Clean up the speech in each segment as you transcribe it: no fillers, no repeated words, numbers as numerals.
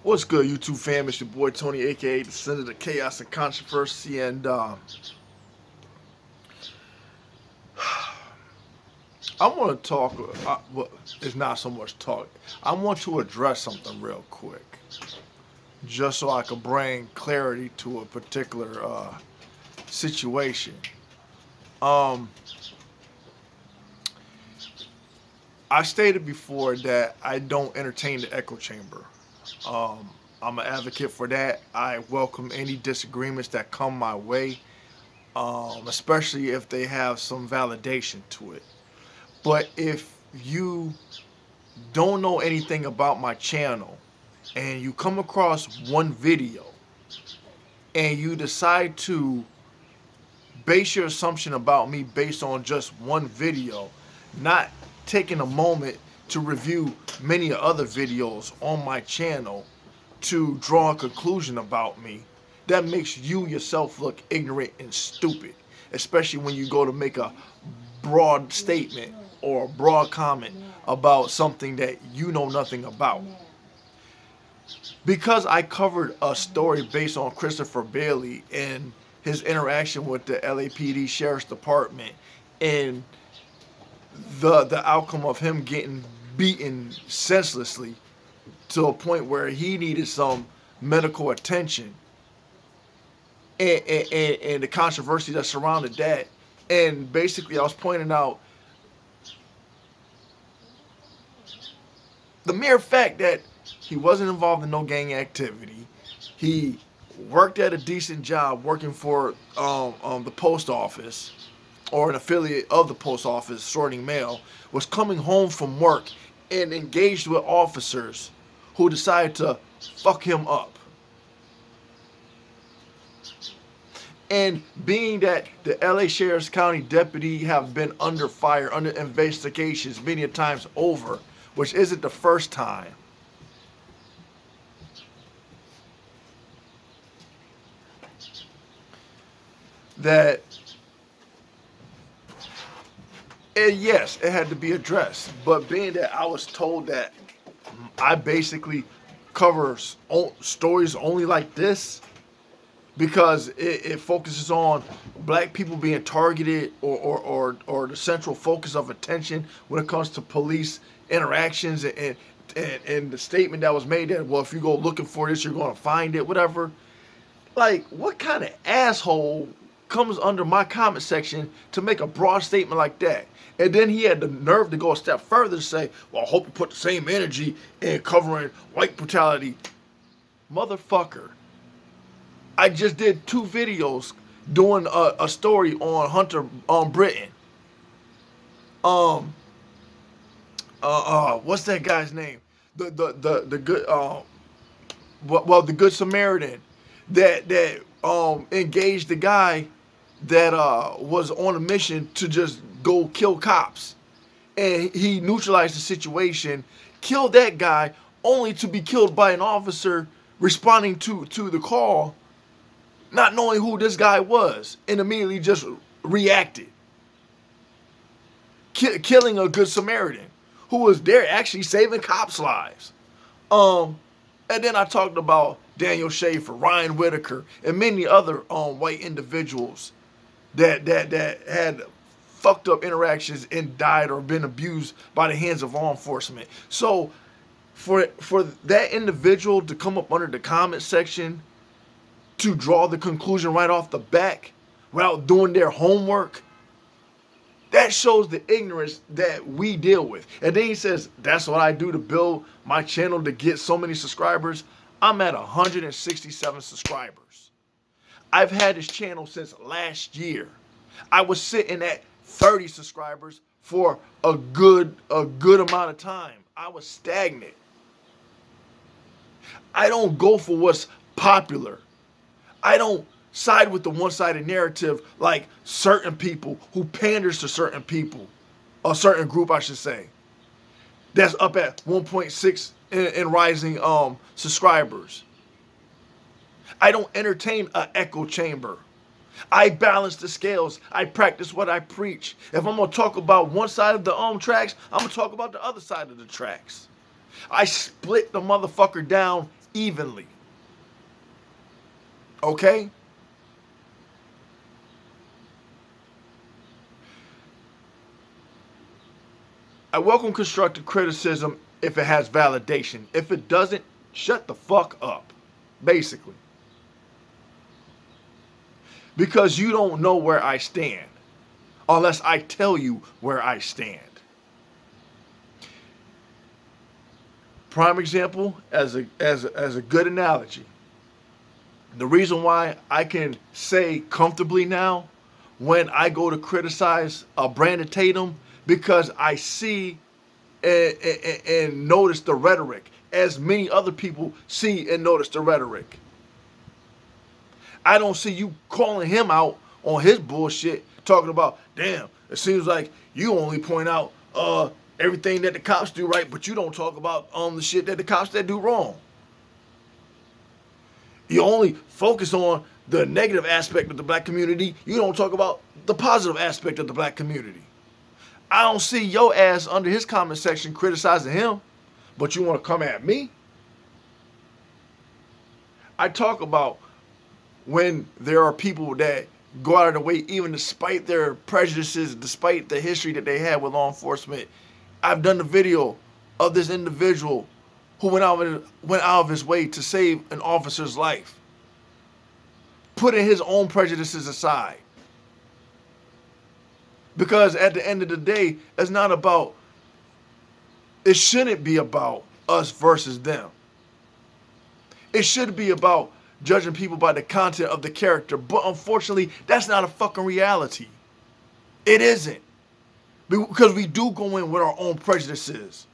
What's good, YouTube fam? It's your boy Tony, aka the Son of the Chaos and Controversy, and I want to talk. Well, it's not so much talk. I want to address something real quick, just so I can bring clarity to a particular situation. Um, I stated before that I don't entertain the echo chamber. Um, I'm an advocate for that. I welcome any disagreements that come my way, especially if they have some validation to it. But if you don't know anything about my channel and you come across one video and you decide to base your assumption about me based on just one video, not taking a moment to review many other videos on my channel to draw a conclusion about me, that makes you yourself look ignorant and stupid, especially when you go to make a broad statement or a broad comment about something that you know nothing about. Because I covered a story based on Christopher Bailey and his interaction with the LAPD Sheriff's Department and the outcome of him getting beaten senselessly to a point where he needed some medical attention, and the controversy that surrounded that. And basically I was pointing out the mere fact that he wasn't involved in no gang activity. He worked at a decent job working for the post office or an affiliate of the post office sorting mail, was coming home from work and engaged with officers who decided to fuck him up. And being that the LA Sheriff's County deputy have been under fire, under investigations many times over, which isn't the first time, that yes, it had to be addressed. But being that I was told that I basically cover stories only like this because it focuses on black people being targeted, or the central focus of attention when it comes to police interactions, and the statement that was made that, well, if you go looking for this, you're going to find it, whatever. Like, what kind of asshole comes under my comment section to make a broad statement like that? And then he had the nerve to go a step further to say, well, I hope you put the same energy in covering white brutality. Motherfucker. I just did 2 videos doing a story on Hunter Britton. What's that guy's name? The good the Good Samaritan that engaged the guy that was on a mission to just go kill cops, and he neutralized the situation, killed that guy, only to be killed by an officer responding to the call, not knowing who this guy was, and immediately just reacted, killing a Good Samaritan who was there actually saving cops' lives. And then I talked about Daniel Schaefer, Ryan Whitaker, and many other white individuals that had fucked up interactions and died or been abused by the hands of law enforcement. So for that individual to come up under the comment section to draw the conclusion right off the back without doing their homework, that shows the ignorance that we deal with. And then he says, that's what I do to build my channel to get so many subscribers. I'm at 167 subscribers. I've had this channel since last year. I was sitting at 30 subscribers for a good amount of time. I was stagnant. I don't go for what's popular. I don't side with the one-sided narrative like certain people who panders to certain people, a certain group, I should say, that's up at 1.6 and rising subscribers. I don't entertain an echo chamber. I balance the scales. I practice what I preach. If I'm gonna talk about one side of the tracks, I'm gonna talk about the other side of the tracks. I split the motherfucker down evenly. Okay? I welcome constructive criticism if it has validation. If it doesn't, shut the fuck up. Basically. Because you don't know where I stand unless I tell you where I stand. Prime example, as a good analogy. The reason why I can say comfortably now when I go to criticize Brandon Tatum, because I see and notice the rhetoric as many other people see and notice the rhetoric. I don't see you calling him out on his bullshit, talking about, damn, it seems like you only point out everything that the cops do right, but you don't talk about the shit that the cops that do wrong. You only focus on the negative aspect of the black community. You don't talk about the positive aspect of the black community. I don't see your ass under his comment section criticizing him, but you want to come at me? I talk about when there are people that go out of their way, even despite their prejudices, despite the history that they had with law enforcement. I've done the video of this individual who went out of his way to save an officer's life, putting his own prejudices aside. Because at the end of the day, it's not about, it shouldn't be about us versus them. It should be about judging people by the content of the character. But unfortunately, that's not a fucking reality. It isn't. Because we do go in with our own prejudices.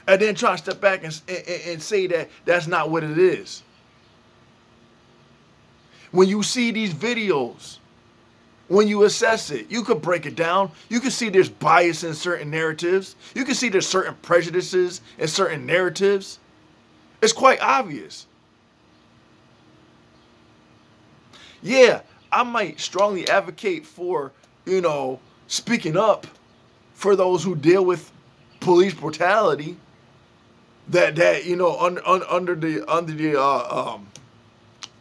And then try to step back and say that that's not what it is. When you see these videos, when you assess it, you could break it down. You can see there's bias in certain narratives. You can see there's certain prejudices in certain narratives. It's quite obvious. Yeah, I might strongly advocate for, speaking up for those who deal with police brutality. That under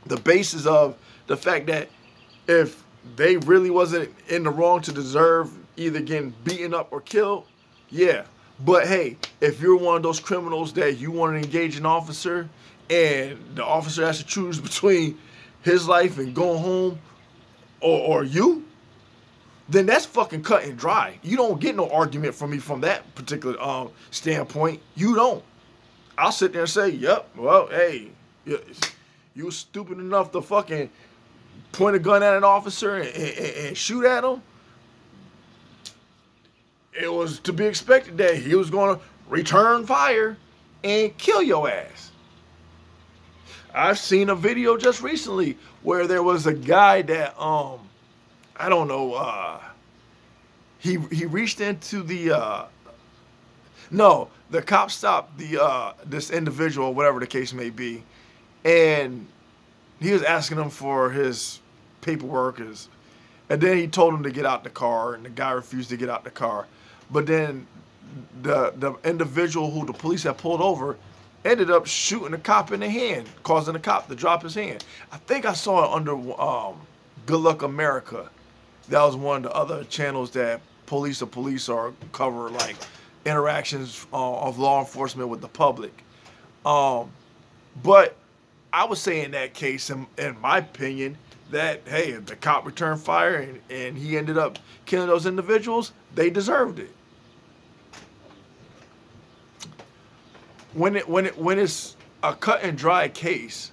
the basis of the fact that if they really wasn't in the wrong to deserve either getting beaten up or killed, yeah. But hey, if you're one of those criminals that you want to engage an officer and the officer has to choose between his life and going home or you, then that's fucking cut and dry. You don't get no argument from me from that particular standpoint. You don't. I'll sit there and say, yep, well, hey, you were stupid enough to fucking point a gun at an officer and shoot at him. It was to be expected that he was going to return fire and kill your ass. I've seen a video just recently where there was a guy that, I don't know, he reached into the, the cop stopped this individual, whatever the case may be, and he was asking him for his paperwork, and then he told him to get out the car, and the guy refused to get out the car. But then the individual who the police had pulled over ended up shooting the cop in the hand, causing the cop to drop his hand. I think I saw it under Good Luck America. That was one of the other channels that police or cover like interactions of law enforcement with the public. But I would say in that case, in my opinion, that, hey, if the cop returned fire and he ended up killing those individuals, they deserved it. When it's a cut and dry case,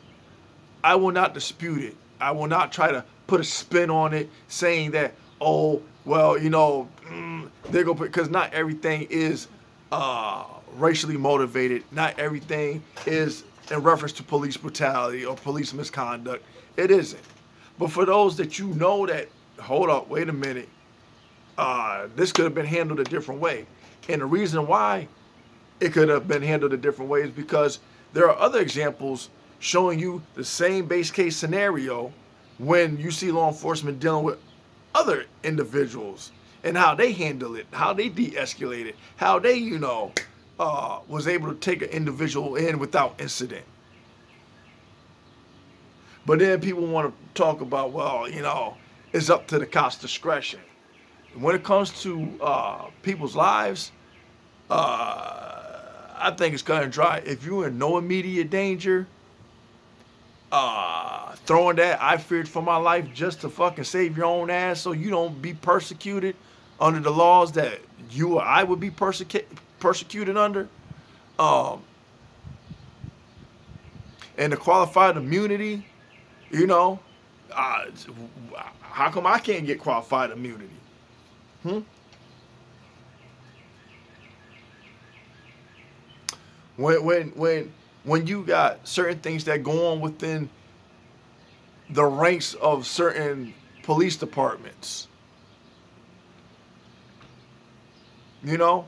I will not dispute it. I will not try to put a spin on it, saying that, oh, well, they're going to because not everything is racially motivated. Not everything is in reference to police brutality or police misconduct. It isn't. But for those that that, hold up, wait a minute, this could have been handled a different way. And the reason why it could have been handled a different way is because there are other examples showing you the same base case scenario when you see law enforcement dealing with other individuals and how they handle it, how they de-escalate it, how they, was able to take an individual in without incident. But then people want to talk about, well, it's up to the cops' discretion. When it comes to people's lives, I think it's cut and dry. If you're in no immediate danger, throwing that I feared for my life just to fucking save your own ass so you don't be persecuted under the laws that you or I would be persecuted under. Um, and the qualified immunity, you know, uh, how come I can't get qualified immunity? Hmm? When you got certain things that go on within the ranks of certain police departments, you know,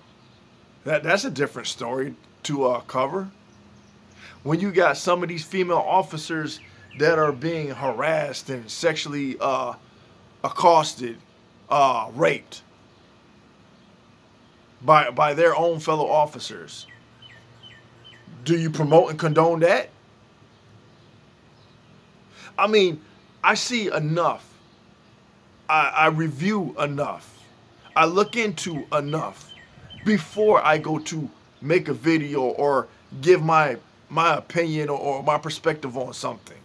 that's a different story to cover. When you got some of these female officers that are being harassed and sexually accosted, raped by their own fellow officers, do you promote and condone that? I mean, I see enough. I review enough. I look into enough before I go to make a video or give my opinion or my perspective on something.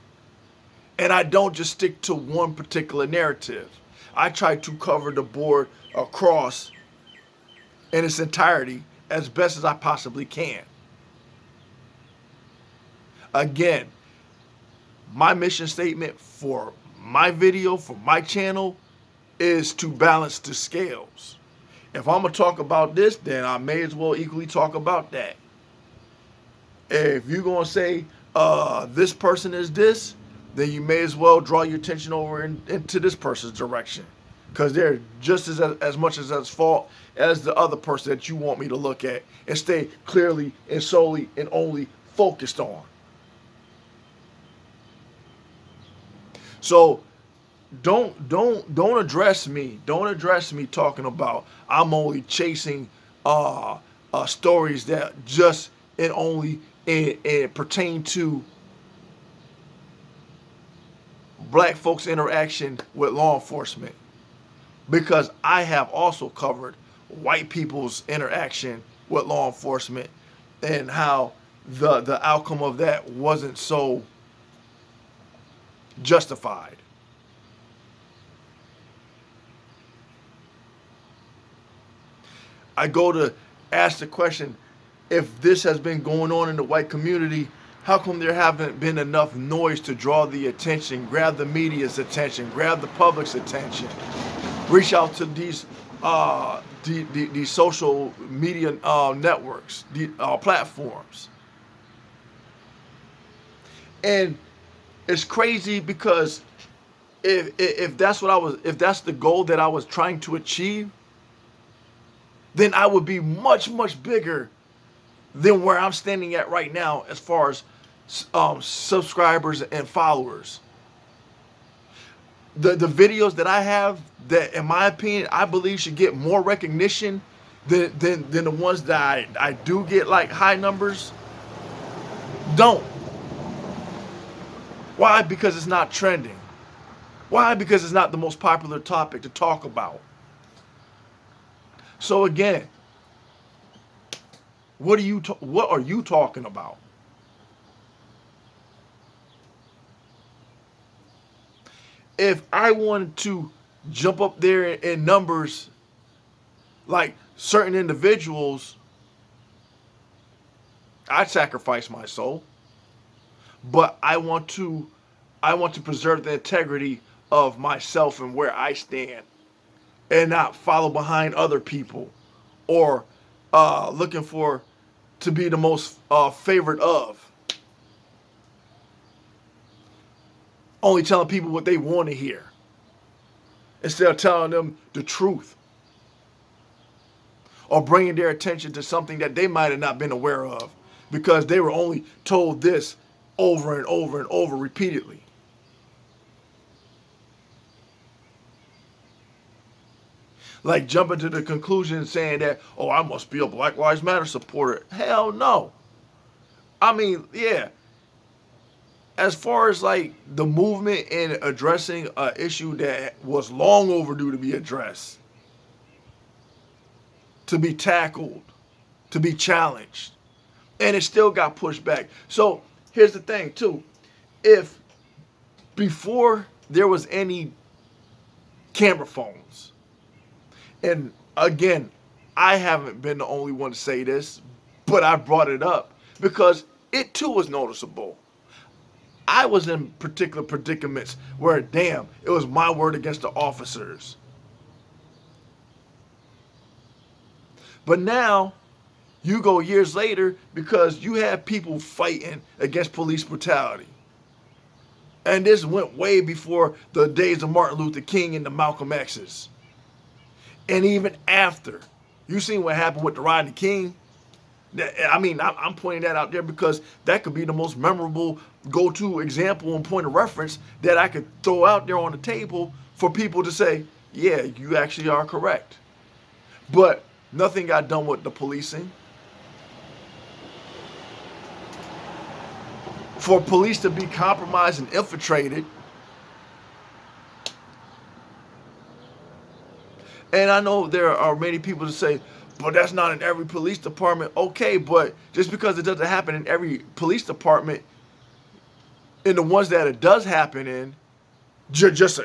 And I don't just stick to one particular narrative. I try to cover the board across in its entirety as best as I possibly can. Again, my mission statement for my video, for my channel, is to balance the scales. If I'm going to talk about this, then I may as well equally talk about that. If you're going to say this person is this, then you may as well draw your attention over into this person's direction. Because they're just as much as at fault as the other person that you want me to look at and stay clearly and solely and only focused on. So don't address me. Don't address me talking about I'm only chasing stories that just and only pertain to black folks' interaction with law enforcement, because I have also covered white people's interaction with law enforcement and how the outcome of that wasn't so justified. I go to ask the question, if this has been going on in the white community, how come there haven't been enough noise to draw the attention, grab the media's attention, grab the public's attention, reach out to these social media networks, platforms? And it's crazy because if that's if that's the goal that I was trying to achieve, then I would be much, much bigger than where I'm standing at right now as far as subscribers and followers. The videos that I have that, in my opinion, I believe should get more recognition than the ones that I do get like high numbers, don't. Why? Because it's not trending. Why? Because it's not the most popular topic to talk about. So again, what are you talking about? If I wanted to jump up there in numbers like certain individuals, I'd sacrifice my soul. But I want to preserve the integrity of myself and where I stand, and not follow behind other people or looking for to be the most favorite of. Only telling people what they want to hear instead of telling them the truth, or bringing their attention to something that they might have not been aware of because they were only told this over and over and over repeatedly. Like jumping to the conclusion saying that, oh, I must be a Black Lives Matter supporter. Hell no. I mean, yeah, as far as like the movement in addressing an issue that was long overdue to be addressed, to be tackled, to be challenged, and it still got pushed back. So here's the thing too. If before there was any camera phones, and again, I haven't been the only one to say this, but I brought it up because it too was noticeable. I was in particular predicaments where, damn, it was my word against the officers. But now, you go years later because you have people fighting against police brutality. And this went way before the days of Martin Luther King and the Malcolm X's. And even after. You seen what happened with the Rodney King? I mean, I'm pointing that out there because that could be the most memorable go-to example and point of reference that I could throw out there on the table for people to say, yeah, you actually are correct. But nothing got done with the policing. For police to be compromised and infiltrated. And I know there are many people that say, but that's not in every police department. Okay, but just because it doesn't happen in every police department, in the ones that it does happen in, just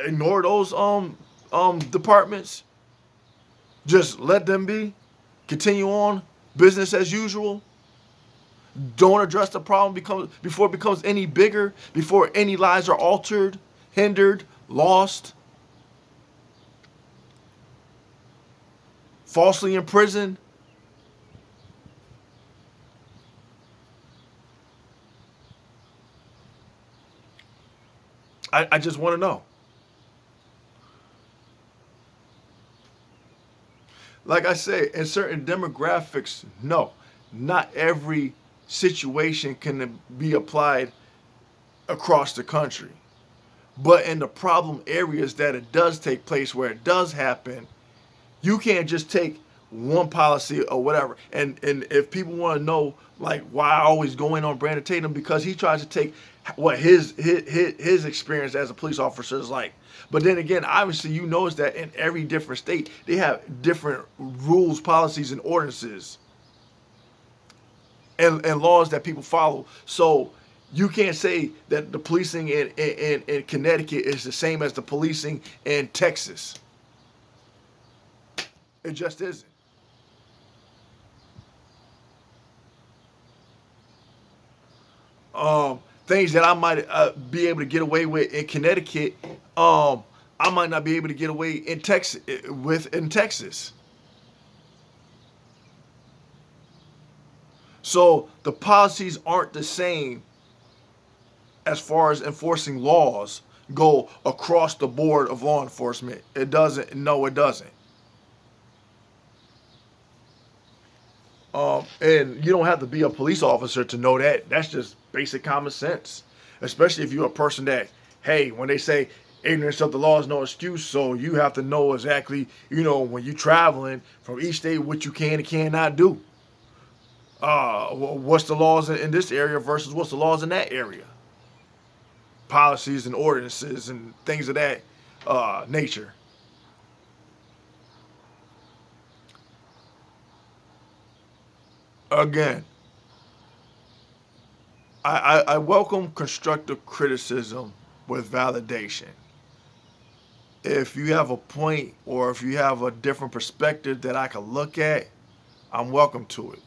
ignore those departments. Just let them be. Continue on business as usual. Don't address the problem before it becomes any bigger, before any lives are altered, hindered, lost, falsely imprisoned. I just want to know. Like I say, in certain demographics, no, not every situation can be applied across the country. But in the problem areas that it does take place, where it does happen, you can't just take one policy or whatever. And if people want to know like why I always go in on Brandon Tatum, because he tries to take what his experience as a police officer is like. But then again, obviously you notice that in every different state they have different rules, policies, and ordinances and laws that people follow. So you can't say that the policing in Connecticut is the same as the policing in Texas. It just isn't. Things that I might be able to get away with in Connecticut, I might not be able to get away in Texas. So the policies aren't the same as far as enforcing laws go across the board of law enforcement. It doesn't. No, it doesn't. And you don't have to be a police officer to know that. That's just basic common sense. Especially if you're a person that, hey, when they say ignorance of the law is no excuse, so you have to know exactly, when you're traveling from each state, what you can and cannot do. What's the laws in this area versus what's the laws in that area. Policies and ordinances and things of that nature. Again, I welcome constructive criticism with validation. If you have a point or if you have a different perspective that I can look at, I'm welcome to it.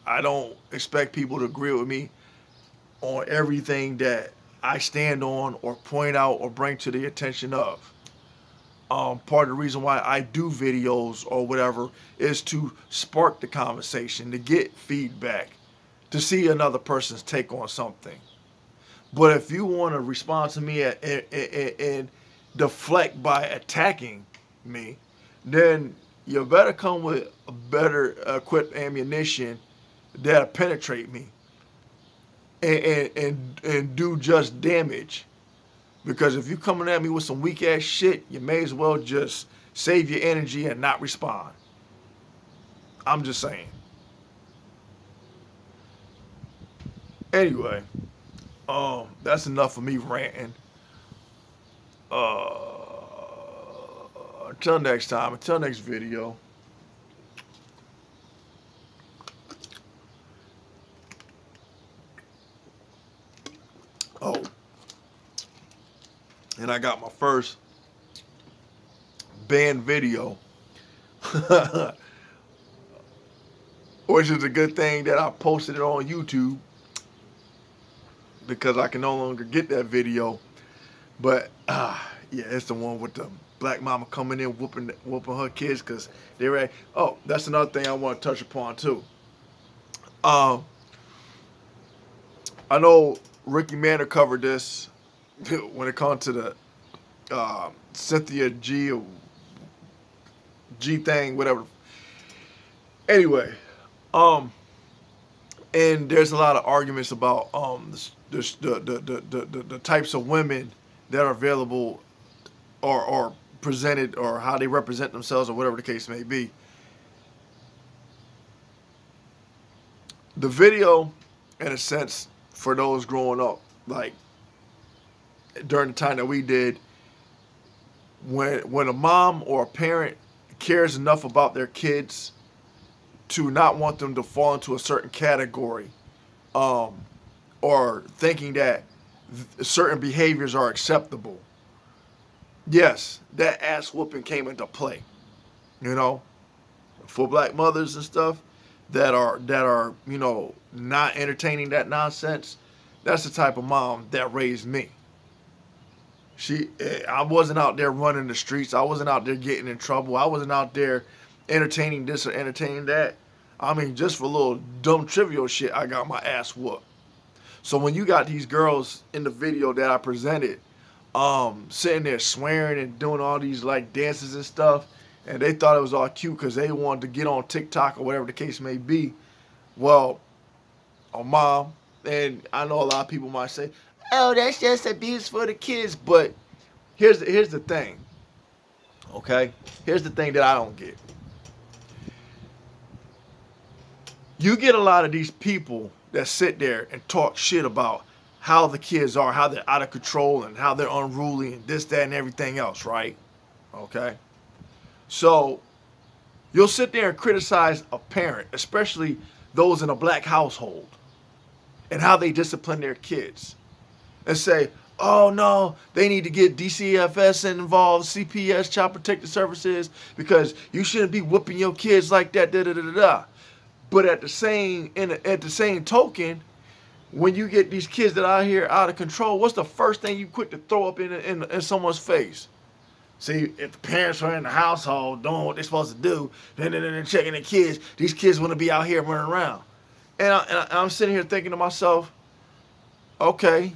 I don't expect people to agree with me on everything that I stand on or point out or bring to the attention of. Part of the reason why I do videos or whatever is to spark the conversation, to get feedback, to see another person's take on something. But if you want to respond to me and deflect by attacking me, then you better come with a better equipped ammunition that'll penetrate me and do just damage. Because if you're coming at me with some weak ass shit, you may as well just save your energy and not respond. I'm just saying. Anyway, That's enough of me ranting. Uh, until next time, until next video. Oh, and I got my first banned video, which is a good thing that I posted it on YouTube because I can no longer get that video. But yeah, it's the one with the black mama coming in whooping her kids because they were. Oh, that's another thing I want to touch upon too. Um, I know Ricky Manor covered this when it comes to the Cynthia G thing, whatever. Anyway, um, and there's a lot of arguments about the types of women that are available or presented or how they represent themselves or whatever the case may be. The video, in a sense, for those growing up, like during the time that we did, when a mom or a parent cares enough about their kids to not want them to fall into a certain category, or thinking that certain behaviors are acceptable, yes, that ass whooping came into play. You know, for black mothers and stuff that are not entertaining that nonsense. That's the type of mom that raised me. I wasn't out there running the streets. I wasn't out there getting in trouble. I wasn't out there entertaining this or entertaining that. I mean, just for a little dumb trivial shit, I got my ass whooped. So when you got these girls in the video that I presented, sitting there swearing and doing all these like dances and stuff, and they thought it was all cute because they wanted to get on TikTok or whatever the case may be. Well, a mom, and I know a lot of people might say, "Oh, that's just abuse for the kids." But here's the thing. Okay, here's the thing that I don't get. You get a lot of these people that sit there and talk shit about how the kids are, how they're out of control, and how they're unruly, and this, that, and everything else, right? Okay. So you'll sit there and criticize a parent, especially those in a black household, and how they discipline their kids, and say, "Oh no, they need to get DCFS involved, CPS, Child Protective Services, because you shouldn't be whooping your kids like that." Da da da da da. But at the same token, when you get these kids that are out here out of control, what's the first thing you quick to throw up in someone's face? See, if the parents are in the household doing what they're supposed to do, then checking the kids, these kids want to be out here running around. And I'm sitting here thinking to myself, okay,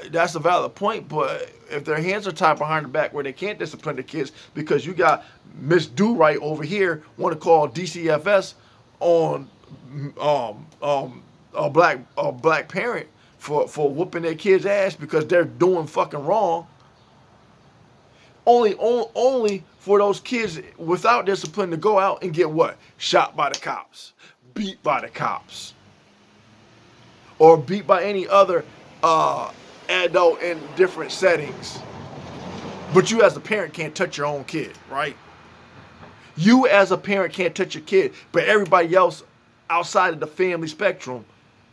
that's a valid point, but if their hands are tied behind the back where they can't discipline the kids because you got Miss Do-Right over here want to call DCFS on a black parent for whooping their kids' ass because they're doing fucking wrong. Only for those kids without discipline to go out and get what? Shot by the cops, beat by the cops, or beat by any other adult in different settings. But you as a parent can't touch your own kid, right? You as a parent can't touch your kid, but everybody else outside of the family spectrum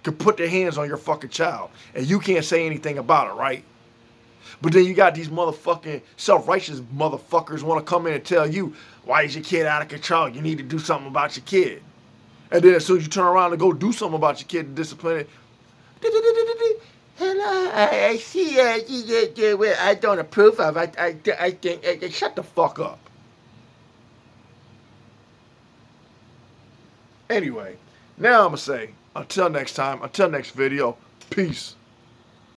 could put their hands on your fucking child, and you can't say anything about it, right? But then you got these motherfucking self-righteous motherfuckers want to come in and tell you, why is your kid out of control? You need to do something about your kid. And then as soon as you turn around and go do something about your kid and discipline it, hello, I see I don't approve of. I think, shut the fuck up. Anyway, now I'm going to say, until next time, until next video, peace.